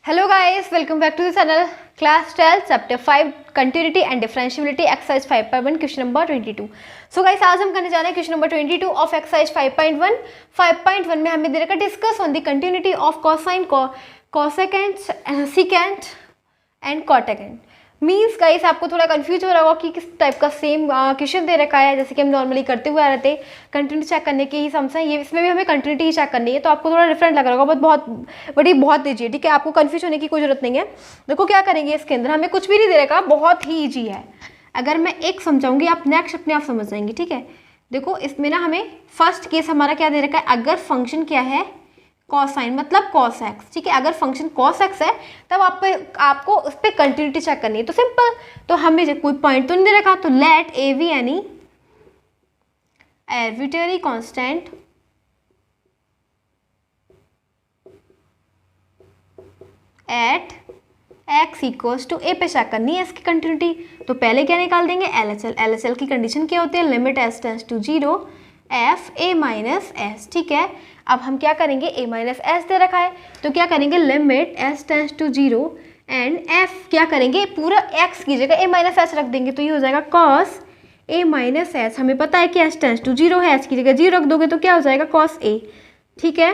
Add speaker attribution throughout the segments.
Speaker 1: Hello guys, welcome back to the channel. Class 12 chapter 5 continuity and differentiability exercise 5.1 question number 22। So guys, आज हम करने जा रहे हैं क्वेश्चन नंबर 22 ऑफ एक्सरसाइज 5.1। 5.1 में हमें दे रखा discuss on the continuity of cosine, cosecant, secant and cotangent. Means guys, आपको थोड़ा कंफ्यूज हो रहा होगा कि किस टाइप का सेम क्वेश्चन दे रखा है, जैसे कि हम नॉर्मली करते हुए आ रहे थे। कंटिन्यूटी चेक करने के ही सम्स हैं ये, इसमें भी हमें कंटिन्यूटी ही चेक करनी है, तो आपको थोड़ा डिफरेंट लग रहा होगा, बहुत ईजी है। ठीक है, आपको कंफ्यूज होने की कोई जरूरत नहीं है। देखो क्या करेंगे, इसके अंदर हमें कुछ भी नहीं दे रखा, बहुत ही ईजी है। अगर मैं एक समझाऊंगी, आप नेक्स्ट अपने आप समझ जाएंगे। ठीक है, देखो इसमें ना हमें फर्स्ट केस हमारा क्या दे रखा है, अगर फंक्शन क्या है कॉसाइन मतलब कॉस एक्स। ठीक है, अगर फंक्शन कॉस एक्स है तब आपको उस पर कंटिन्यूटी चेक करनी है। तो सिंपल, तो हमें कोई पॉइंट तो नहीं दे रखा, तो let A be any arbitrary constant at x equals to a पे चेक करनी है इसकी कंटिन्यूटी। तो पहले क्या निकाल देंगे, एल एच एल की कंडीशन क्या होती है, limit s tends to zero f a minus s. ठीक है, अब हम क्या करेंगे, ए माइनस एस दे रखा है तो क्या करेंगे, limit s tends to zero and f क्या करेंगे, पूरा एक्स की जगह ए माइनस एस रख देंगे, तो ये हो जाएगा कॉस ए माइनस एस। हमें पता है कि एस टेंड्स टू जीरो है, एस की जगह जीरो रख दोगे तो क्या हो जाएगा, कॉस ए। ठीक है,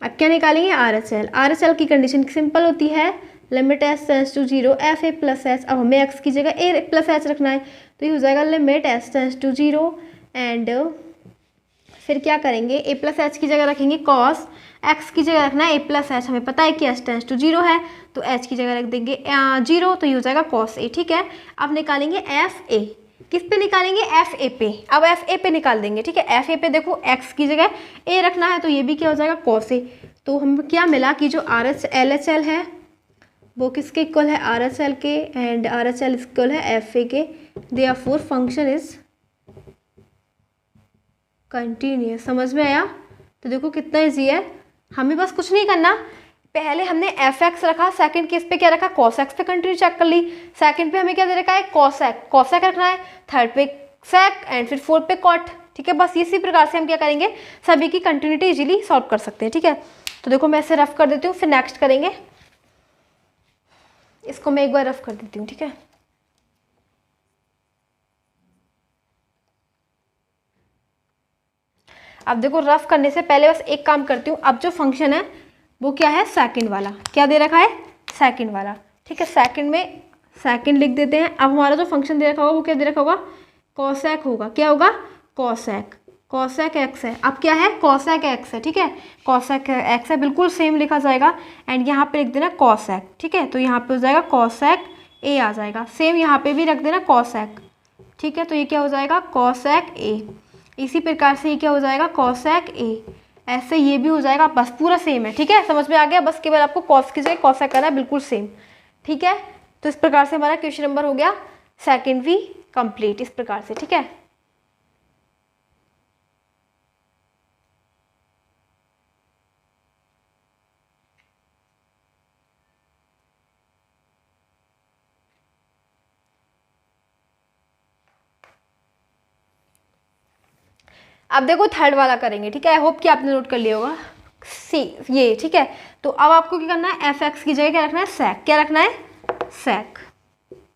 Speaker 1: अब क्या निकालेंगे, आर एच एल की कंडीशन सिंपल होती है, limit s tends to zero f a plus s. अब हमें एक्स की जगह ए प्लस एच रखना है, तो ये हो जाएगा limit s tends to zero and फिर क्या करेंगे, ए प्लस एच की जगह रखेंगे कॉस, एक्स की जगह रखना है ए प्लस एच। हमें पता है कि एच टेंड्स टू जीरो है, तो एच की जगह रख देंगे जीरो, तो ये हो जाएगा कॉस ए। ठीक है, अब निकालेंगे एफ ए, किस पे निकालेंगे, एफ ए पे। अब एफ ए पे निकाल देंगे। ठीक है, एफ ए पे देखो एक्स की जगह ए रखना है, तो ये भी क्या हो जाएगा, कॉस ए। तो हम क्या मिला कि जो are H L H L है वो किसके इक्वल है, आर एच एल के, and are H L equal है एफ ए के। Therefore function is continuous. समझ में आया? तो देखो कितना इजी है, हमें बस कुछ नहीं करना। पहले हमने एफ एक्स रखा, सेकंड केस पे क्या रखा, कॉस एक्स पे कंटिन्यू चेक कर ली। सेकंड पे हमें क्या दे रखा है, कॉस एक्स रखना है, थर्ड पे सेक एंड फिर फोर्थ पे कॉट। ठीक है, बस इसी प्रकार से हम क्या करेंगे, सभी की कंटिन्यूटी इजीली सॉल्व कर सकते हैं। ठीक है, तो देखो मैं इसे रफ कर देती हूँ, फिर नेक्स्ट करेंगे। इसको मैं एक बार रफ कर देती हूँ। ठीक है, अब देखो रफ करने से पहले बस एक काम करती हूँ। अब जो फंक्शन है वो क्या है, सेकंड वाला, क्या दे रखा है, सेकंड वाला। ठीक है, सेकंड में सेकंड लिख देते हैं। अब हमारा जो फंक्शन दे रखा होगा वो क्या दे रखा होगा, कॉसेक होगा। क्या होगा, कॉसेक एक्स है। अब क्या है, कॉसेक एक्स है। ठीक है, कॉसेक एक्स है, बिल्कुल सेम लिखा जाएगा। एंड यहाँ पे लिख देना कॉसेक। ठीक है, तो यहाँ पे हो जाएगा कॉसेक ए आ जाएगा, सेम यहाँ पे भी रख देना कॉसेक। ठीक है, तो ये क्या हो जाएगा, कॉसेक ए। इसी प्रकार से ये क्या हो जाएगा, कॉसेक ए। ऐसे ये भी हो जाएगा, बस पूरा सेम है। ठीक है, समझ में आ गया, बस केवल आपको कॉस की जगह कॉसेक करना है, बिल्कुल सेम। ठीक है, तो इस प्रकार से हमारा क्वेश्चन नंबर हो गया सेकंड भी कंप्लीट, इस प्रकार से। ठीक है, अब देखो थर्ड वाला करेंगे। ठीक है, आई होप कि आपने नोट कर लिया होगा सी ये। ठीक है, तो अब आपको क्या करना है, एफ एक्स की जगह क्या रखना है, सेक। क्या रखना है, सेक,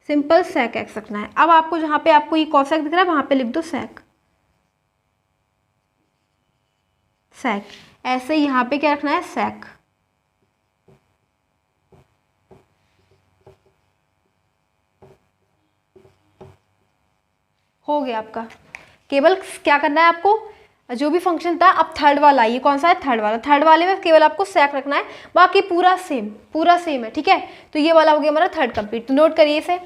Speaker 1: सिंपल सेक एक्स रखना है। अब आपको जहाँ पे आपको ये कॉसेक दिख रहा है वहाँ पे लिख दो सेक। ऐसे यहाँ पे क्या रखना है, सेक। हो गया आपका। केवल क्या करना है आपको, जो भी फंक्शन था, अब थर्ड वाला, ये कौन सा है, थर्ड वाला। थर्ड वाले में केवल आपको सेक रखना है, बाकी पूरा सेम है। ठीक है, तो ये वाला हो गया हमारा थर्ड कंप्लीट। तो नोट करिए इसे।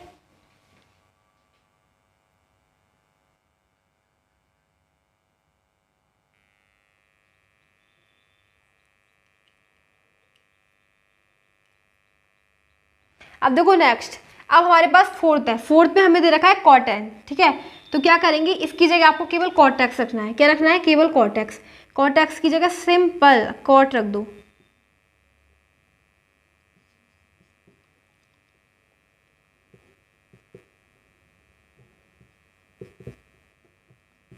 Speaker 1: अब देखो नेक्स्ट, अब हमारे पास फोर्थ है। फोर्थ में हमें दे रखा है कॉट एन। ठीक है, तो क्या करेंगे, इसकी जगह आपको केवल कॉट एक्स रखना है। क्या रखना है, केवल कॉट एक्स। कॉट एक्स की जगह सिंपल कॉट रख दो।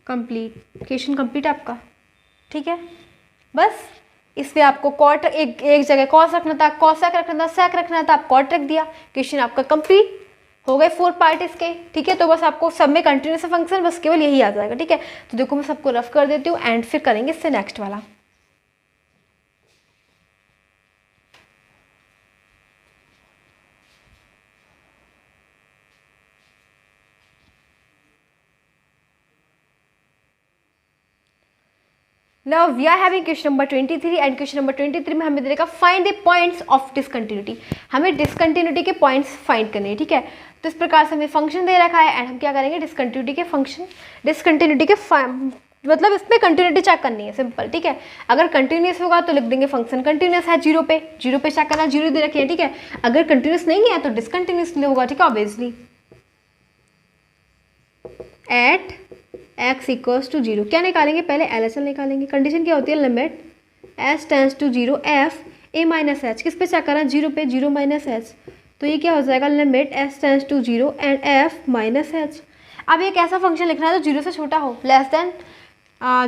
Speaker 1: कंप्लीट, क्वेश्चन कंप्लीट आपका। ठीक है, बस इसमें आपको कॉट एक जगह कॉस रखना था, कॉसेक रखना था, सेक रखना था, आप कॉट रख दिया। क्वेश्चन आपका कंप्लीट हो गए 4 पार्ट इसके, ठीक है। तो बस आपको सब में कंटिन्यूस फंक्शन बस केवल यही आ जाएगा, ठीक है। तो देखो मैं सबको रफ कर देती हूँ एंड फिर करेंगे इससे नेक्स्ट वाला। Now we are having question number 23 and question number 23 में हमें देगा find the points of discontinuity। हमें डिसकंटिन्यूटी के पॉइंट्स फाइंड करने हैं, ठीक है। तो इस प्रकार से हमें फंक्शन दे रखा है एंड हम क्या करेंगे डिसकंटिन्यूटी के फंक्शन, डिसकंटिन्यूटी के मतलब इसमें कंटिन्यूटी चेक करनी है, सिंपल, ठीक है। अगर कंटिन्यूस होगा तो लिख देंगे फंक्शन कंटिन्यूस है, जीरो पे चेक करना, जीरो दे रखे हैं, ठीक है। अगर कंटिन्यूस नहीं है तो डिसकंटिन्यूस होगा, ठीक है, obviously. At x equals to zero क्या निकालेंगे, पहले LHS निकालेंगे। कंडीशन क्या होती है, limit s tends to zero f a minus h, किस पे चेक करना, जीरो पे, जीरो माइनस एच। तो ये क्या हो जाएगा, limit s tends to zero and f minus h. अब एक ऐसा फंक्शन लिखना है जो जीरो से छोटा हो, लेस देन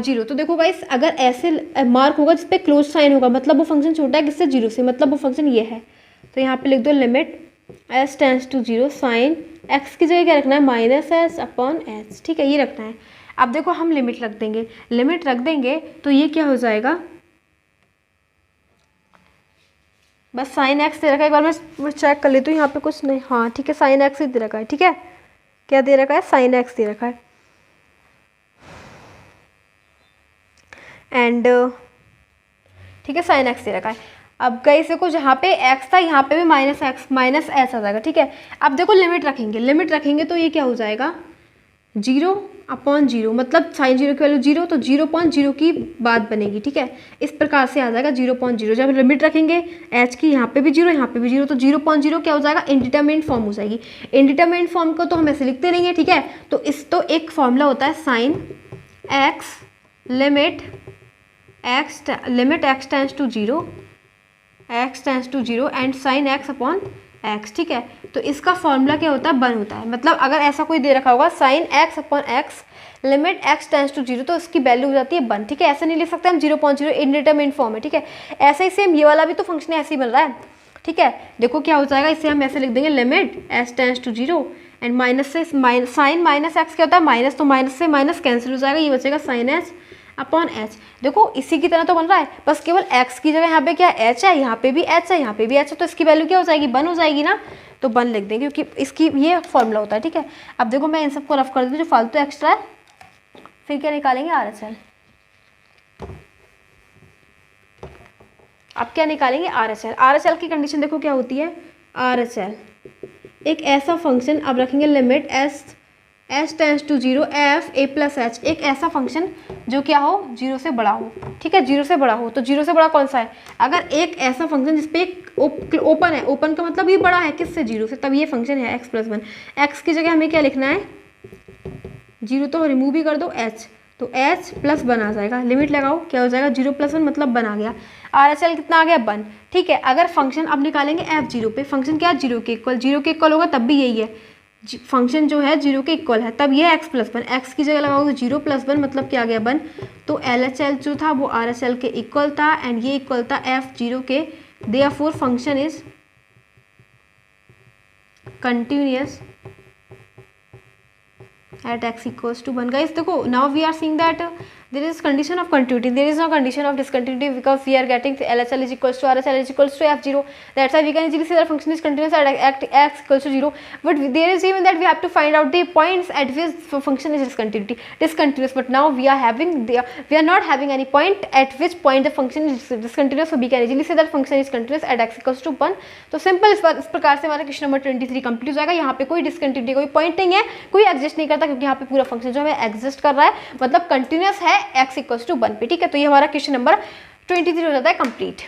Speaker 1: जीरो। तो देखो गाइस, अगर ऐसे मार्क होगा जिसपे क्लोज साइन होगा मतलब वो फंक्शन छोटा है किससे, जीरो से, मतलब वो फंक्शन ये है। तो यहाँ पे लिख दो limit s tends to zero sine x की जगह क्या रखना है, माइनस एच अपॉन एच, ठीक है, ये रखना है। अब देखो हम लिमिट रख देंगे, लिमिट रख देंगे तो ये क्या हो जाएगा, बस साइन एक्स दे रखा है, एक बार मैं चेक कर लेती हूँ यहाँ पे कुछ नहीं, हाँ ठीक है, साइन एक्स ही दे रखा है, ठीक है। क्या दे रखा है, साइन एक्स दे रखा है एंड ठीक है, साइन एक्स दे रखा है। अब गाइस देखो जहाँ पे x था यहाँ पे भी माइनस एक्स माइनस एच आ जाएगा, ठीक है। अब देखो लिमिट रखेंगे तो ये क्या हो जाएगा, जीरो अपॉन जीरो, मतलब साइन जीरो की वैल्यू जीरो, तो जीरो पॉइंट जीरो की बात बनेगी, ठीक है। इस प्रकार से आ जाएगा जीरो पॉइंट जीरो। जब लिमिट रखेंगे h की, यहाँ पे भी जीरो यहाँ पे भी जीरो, तो जीरो पॉइंट जीरो क्या हो जाएगा, इनडिटरमिनेट फॉर्म हो जाएगी। इनडिटरमिनेट फॉर्म को तो हम ऐसे लिखते रहेंगे, ठीक है। तो एक फॉर्मूला होता है sine x limit x tends to zero and sine x upon x, ठीक है। तो इसका फॉर्मूला क्या होता है, 1 होता है। मतलब अगर ऐसा कोई दे रखा होगा sine x upon x limit x tends to zero, तो इसकी वैल्यू हो जाती है 1, ठीक है। ऐसे नहीं लिख सकते हम 0.0, इनडिटरमिनेट फॉर्म है, ठीक है। ऐसे ही सेम ये वाला भी तो फंक्शन ऐसे ही बन रहा है, ठीक है। देखो क्या हो जाएगा, इसे हम ऐसे लिख देंगे limit s tends to zero and minus से साइन माइनस एक्स क्या होता है, माइनस, तो माइनस से माइनस कैंसिल हो जाएगा, ये बचेगा साइन एच अपॉन एच। देखो इसी की तरह तो बन रहा है, बस केवल x की जगह यहाँ पे क्या h है, यहाँ पे भी h है, यहाँ पे भी h है, तो इसकी वैल्यू क्या हो जाएगी, 1 हो जाएगी ना। तो 1 लिख देंगे क्योंकि इसकी ये फॉर्मूला होता है, ठीक है। अब देखो मैं इन सबको रफ कर देती हूँ जो फालतू एक्स्ट्रा है, फिर क्या निकालेंगे, RHL। अब क्या निकालेंगे, RHL की कंडीशन देखो क्या होती है, RHL एक ऐसा फंक्शन, अब रखेंगे limit s tends to zero f a plus h, एक ऐसा फंक्शन जो क्या हो, जीरो से बड़ा हो, ठीक है, जीरो से बड़ा हो। तो जीरो से बड़ा कौन सा है, अगर एक ऐसा फंक्शन जिसपे एक ओपन है, ओपन का मतलब ये बड़ा है किससे, जीरो से, तब ये फंक्शन है x प्लस 1। x की जगह हमें क्या लिखना है, जीरो तो रिमूव ही कर दो, h, तो h प्लस 1 आ जाएगा। लिमिट लगाओ क्या हो जाएगा, जीरो प्लस 1 मतलब 1 आ गया। RHL कितना आ गया, 1, ठीक है। अगर फंक्शन अब निकालेंगे f जीरो पे, फंक्शन क्या है, जीरो के इक्वल होगा, तब भी यही है, फंक्शन जो है जीरो के इक्वल है, तब ये x प्लस 1, x की जगह लगाओ तो जीरो प्लस 1 मतलब क्या आ गया, 1। तो LHL जो था वो RHL के इक्वल था एंड ये इक्वल था f जीरो के, therefore function is continuous at x equals to 1। guys देखो now we are seeing that there is condition of continuity, there is no condition of discontinuity because we are getting LHL is equals to RHL is equals to f0, that's why we can easily say that function is continuous at x equals to 0, but there is even that we have to find out the points at which function is discontinuous, but now we are not having any point at which point the function is discontinuous, so we can easily say that function is continuous at x equals to 1। तो simple इस प्रकार से हमारा question number 23 complete हो जाएगा। यहाँ पे कोई डिसकंटिन्यूटी, कोई पॉइंट नहीं है, कोई एग्जिस्ट नहीं करता, क्योंकि यहाँ पे पूरा फंक्शन जो हमें एग्जिस्ट कर रहा है, मतलब कंटिन्यूअस है x इक्वल्स टू 1 पे, ठीक है। तो ये हमारा क्वेश्चन नंबर 23 हो जाता है complete.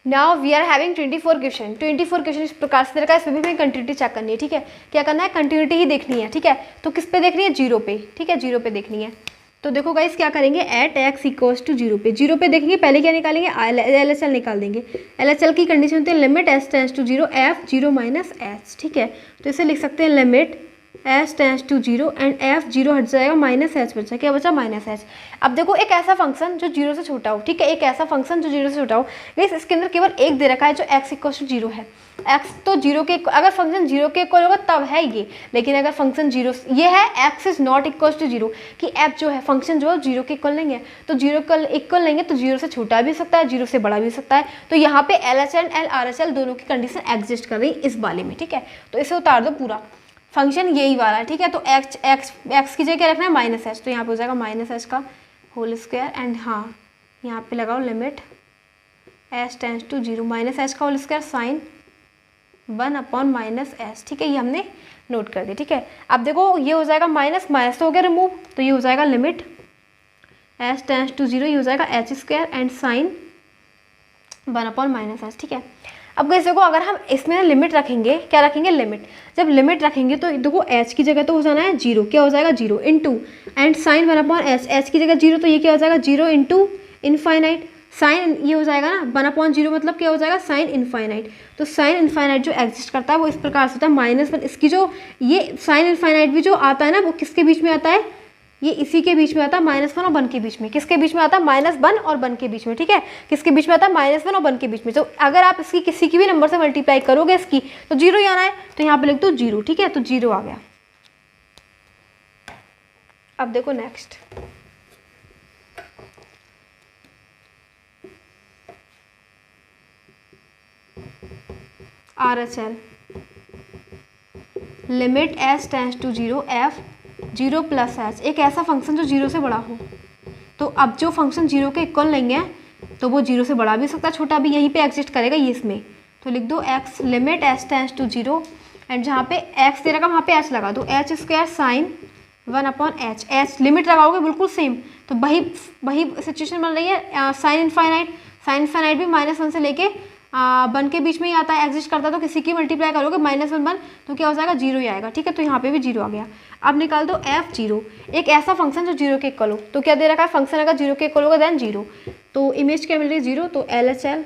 Speaker 1: Now we are having 24 question इस प्रकार से रखा है, इसमें भी हमें कंटिन्यूटी चेक करनी है, ठीक है। क्या करना है, कंटिन्यूटी ही देखनी है, ठीक है। तो किस पे देखनी है, जीरो पे, ठीक है, जीरो पे देखनी है। तो देखो गाइस क्या करेंगे, एट एक्स इक्वल्स टू 0 पे, 0 पे देखेंगे पहले क्या निकालेंगे, LHL निकाल देंगे। LHL की कंडीशन होती है limit s tends to 0 f 0 minus h, ठीक है। तो इसे लिख सकते हैं limit s tends to 0 and f 0 हट जाएगा, माइनस एच बचा, क्या बचा, माइनस एच। अब देखो एक ऐसा फंक्शन जो 0 से छोटा हो, ठीक है, एक ऐसा फंक्शन जो 0 से छोटा हो, गाइस इसके अंदर केवल एक दे रखा है जो एक्स इक्वल्स टू 0 है। एक्स तो 0 के, अगर फंक्शन 0 के इक्वल होगा तब है ये, लेकिन अगर फंक्शन 0 ये है x is not equals to 0 कि एफ जो है फंक्शन जो है 0 के इक्वल नहीं है, तो 0 के इक्वल नहीं है तो 0 से छोटा भी हो सकता है, 0 से बड़ा भी हो सकता है। तो यहाँ पे LHL एंड RHL दोनों की कंडीशन एग्जिस्ट कर रही इस वाले में, ठीक है। तो इसे उतार दो पूरा, फंक्शन यही वाला है, ठीक है। तो एक्स की जगह क्या रखना है, माइनस एच, तो यहाँ पे हो जाएगा माइनस एच का होल स्क्वायर एंड हाँ यहाँ पे लगाओ limit h tends to 0 minus h का whole square sine 1 upon minus h, ठीक है, ये हमने नोट कर दिया, ठीक है। अब देखो ये हो जाएगा माइनस माइनस तो हो गया रिमूव, तो ये हो जाएगा लिमिट एच टेंस टू 0, ये हो जाएगा h square and sine 1 upon minus h, ठीक है। अब गाइस देखो अगर हम इसमें ना लिमिट रखेंगे, क्या रखेंगे, लिमिट, जब लिमिट रखेंगे तो देखो एच की जगह तो हो जाना है 0, क्या हो जाएगा 0 into and sine 1 upon h, h की जगह 0 तो ये क्या हो जाएगा 0 इंटू इनफाइनाइट, साइन ये हो जाएगा ना 1 अपॉन 0 मतलब क्या हो जाएगा साइन इनफाइनाइट। तो साइन इनफाइनाइट जो एग्जिस्ट करता है वो इस प्रकार से होता है -1, इसकी जो ये साइन इनफाइनाइट भी जो आता है ना वो किसके बीच में आता है, ये इसी के बीच में आता है -1 और 1 के बीच में, किसके बीच में आता है -1 और 1 के बीच में, ठीक है, किसके बीच में आता है -1 और 1 के बीच में। तो अगर आप इसकी किसी की भी नंबर से मल्टीप्लाई करोगे इसकी तो 0 ही आना है, तो यहाँ पे लिख दो 0, ठीक है, तो 0 आ गया। अब देखो next, RHL limit h tends to 0 f 0 plus h, एक ऐसा फंक्शन जो 0 से बड़ा हो। तो अब जो फंक्शन 0 के इक्वल नहीं है तो वो 0 से बड़ा भी हो सकता है, छोटा भी, यहीं पे एग्जिस्ट करेगा ये इसमें। तो लिख दो x limit h tends to 0 and जहाँ पे एक्स दे रखा वहाँ पे एच लगा दो, H square sine 1 upon h, H limit लगाओगे बिल्कुल सेम, तो वही सिचुएशन बन रही है। साइन इनफाइनाइट भी -1 से लेके 1 के बीच में ही आता है, एग्जिस्ट करता है, तो किसी की मल्टीप्लाई करोगे -1 1 तो क्या हो जाएगा 0 ही आएगा, ठीक है। तो यहाँ पे भी 0 आ गया। अब निकाल दो f0, एक ऐसा फंक्शन जो 0 के इक्वल हो। तो क्या दे रखा है, फंक्शन अगर 0 के इक्वल होगा देन 0, तो इमेज क्या मिल रही है 0, तो LHL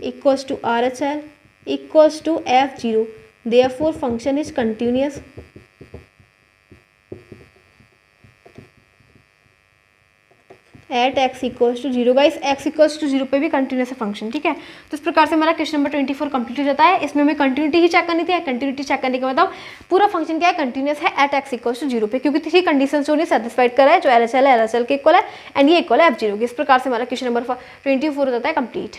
Speaker 1: equals to RHL equals to f0, therefore function is continuous at x equals to 0। Guys x equals to 0 पे भी कंटिन्यूस है फंक्शन, ठीक है। तो इस प्रकार से हमारा क्वेश्चन नंबर 24 कंप्लीट हो जाता है। इसमें हमें कंटिन्यूटी ही चेक करनी थी, कंटिन्यूटी चेक करने के मतलब पूरा फंक्शन क्या है, कंटिन्यूस है एट एक्स इक्वल्स टू 0 पे, क्योंकि थ्री कंडीशन जो नहीं सेटिस्फाइड करा है, जो LHL है LHL के इक्वल है एंड ये इक्वल है f0 के। इस प्रकार से हमारा क्वेश्चन नंबर 24 हो जाता है कंप्लीट।